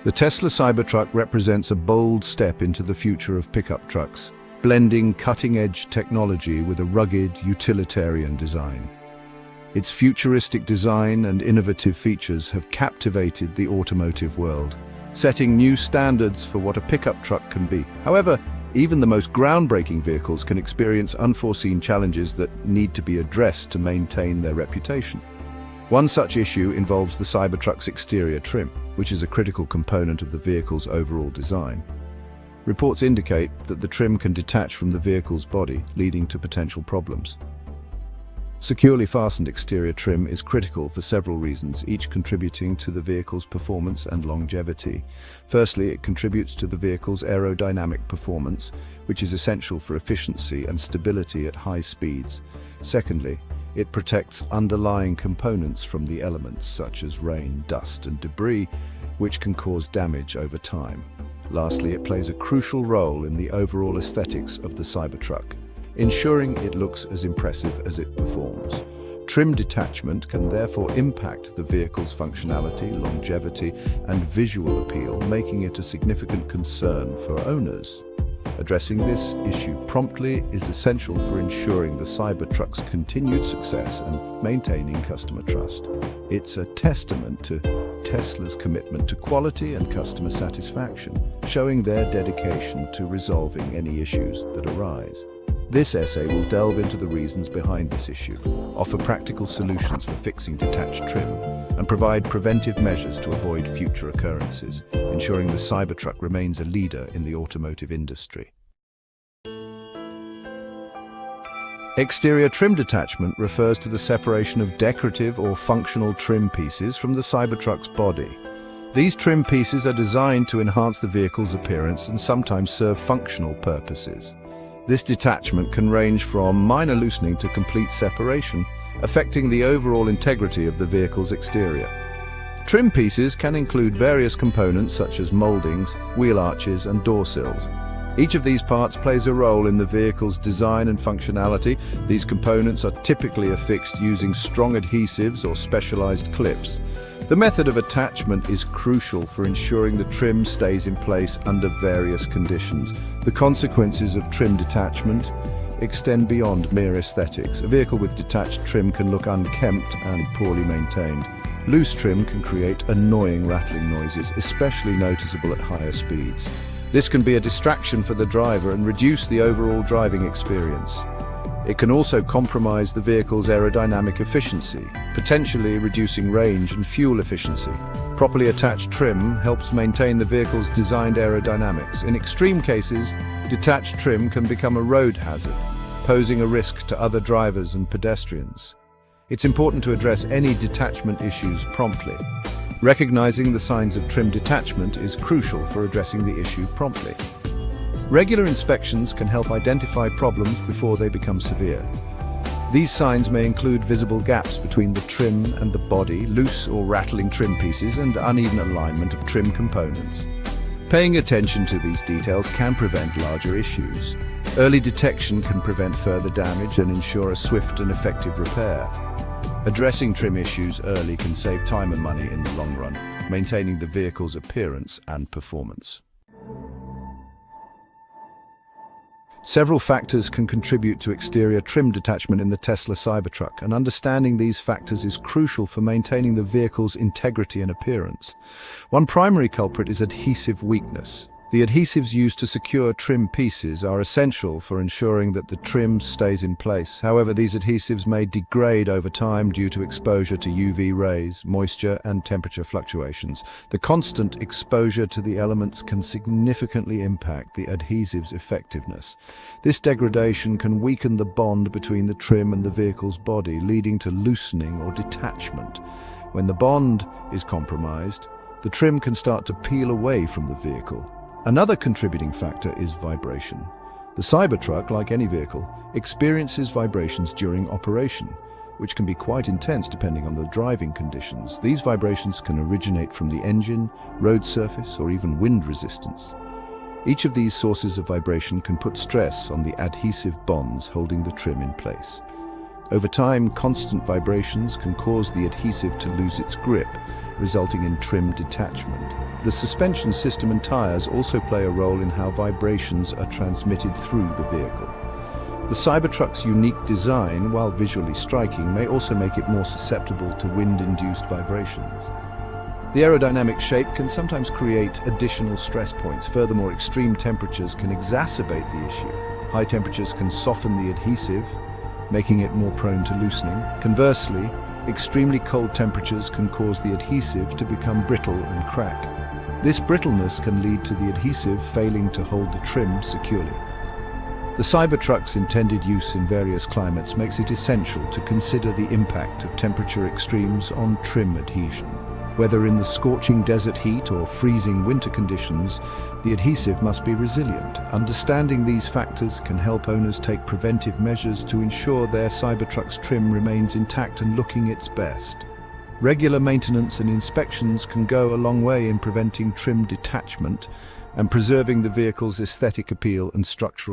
The Tesla Cybertruck represents a bold step into the future of pickup trucks, blending cutting-edge technology with a rugged, utilitarian design. Its futuristic design and innovative features have captivated the automotive world, setting new standards for what a pickup truck can be. However, even the most groundbreaking vehicles can experience unforeseen challenges that need to be addressed to maintain their reputation. One such issue involves the Cybertruck's exterior trim, which is a critical component of the vehicle's overall design. Reports indicate that the trim can detach from the vehicle's body, leading to potential problems. Securely fastened exterior trim is critical for several reasons, each contributing to the vehicle's performance and longevity. Firstly, it contributes to the vehicle's aerodynamic performance, which is essential for efficiency and stability at high speeds. Secondly, it protects underlying components from the elements such as rain, dust, and debris, which can cause damage over time. Lastly, it plays a crucial role in the overall aesthetics of the Cybertruck, ensuring it looks as impressive as it performs. Trim detachment can therefore impact the vehicle's functionality, longevity, and visual appeal, making it a significant concern for owners. Addressing this issue promptly is essential for ensuring the Cybertruck's continued success and maintaining customer trust. It's a testament to Tesla's commitment to quality and customer satisfaction, showing their dedication to resolving any issues that arise. This essay will delve into the reasons behind this issue, offer practical solutions for fixing detached trim, and provide preventive measures to avoid future occurrences, ensuring the Cybertruck remains a leader in the automotive industry. Exterior trim detachment refers to the separation of decorative or functional trim pieces from the Cybertruck's body. These trim pieces are designed to enhance the vehicle's appearance and sometimes serve functional purposes. This detachment can range from minor loosening to complete separation, affecting the overall integrity of the vehicle's exterior. Trim pieces can include various components such as moldings, wheel arches, and door sills. Each of these parts plays a role in the vehicle's design and functionality. These components are typically affixed using strong adhesives or specialized clips. The method of attachment is crucial for ensuring the trim stays in place under various conditions. The consequences of trim detachment extend beyond mere aesthetics. A vehicle with detached trim can look unkempt and poorly maintained. Loose trim can create annoying rattling noises, especially noticeable at higher speeds. This can be a distraction for the driver and reduce the overall driving experience. It can also compromise the vehicle's aerodynamic efficiency, potentially reducing range and fuel efficiency. Properly attached trim helps maintain the vehicle's designed aerodynamics. In extreme cases, detached trim can become a road hazard, posing a risk to other drivers and pedestrians. It's important to address any detachment issues promptly. Recognizing the signs of trim detachment is crucial for addressing the issue promptly. Regular inspections can help identify problems before they become severe. These signs may include visible gaps between the trim and the body, loose or rattling trim pieces, and uneven alignment of trim components. Paying attention to these details can prevent larger issues. Early detection can prevent further damage and ensure a swift and effective repair. Addressing trim issues early can save time and money in the long run, maintaining the vehicle's appearance and performance. Several factors can contribute to exterior trim detachment in the Tesla Cybertruck, and understanding these factors is crucial for maintaining the vehicle's integrity and appearance. One primary culprit is adhesive weakness. The adhesives used to secure trim pieces are essential for ensuring that the trim stays in place. However, these adhesives may degrade over time due to exposure to UV rays, moisture, and temperature fluctuations. The constant exposure to the elements can significantly impact the adhesive's effectiveness. This degradation can weaken the bond between the trim and the vehicle's body, leading to loosening or detachment. When the bond is compromised, the trim can start to peel away from the vehicle. Another contributing factor is vibration. The Cybertruck, like any vehicle, experiences vibrations during operation, which can be quite intense depending on the driving conditions. These vibrations can originate from the engine, road surface, or even wind resistance. Each of these sources of vibration can put stress on the adhesive bonds holding the trim in place. Over time, constant vibrations can cause the adhesive to lose its grip, resulting in trim detachment. The suspension system and tires also play a role in how vibrations are transmitted through the vehicle. The Cybertruck's unique design, while visually striking, may also make it more susceptible to wind-induced vibrations. The aerodynamic shape can sometimes create additional stress points. Furthermore, extreme temperatures can exacerbate the issue. High temperatures can soften the adhesive, making it more prone to loosening. Conversely, extremely cold temperatures can cause the adhesive to become brittle and crack. This brittleness can lead to the adhesive failing to hold the trim securely. The Cybertruck's intended use in various climates makes it essential to consider the impact of temperature extremes on trim adhesion. Whether in the scorching desert heat or freezing winter conditions, the adhesive must be resilient. Understanding these factors can help owners take preventive measures to ensure their Cybertruck's trim remains intact and looking its best. Regular maintenance and inspections can go a long way in preventing trim detachment and preserving the vehicle's aesthetic appeal and structural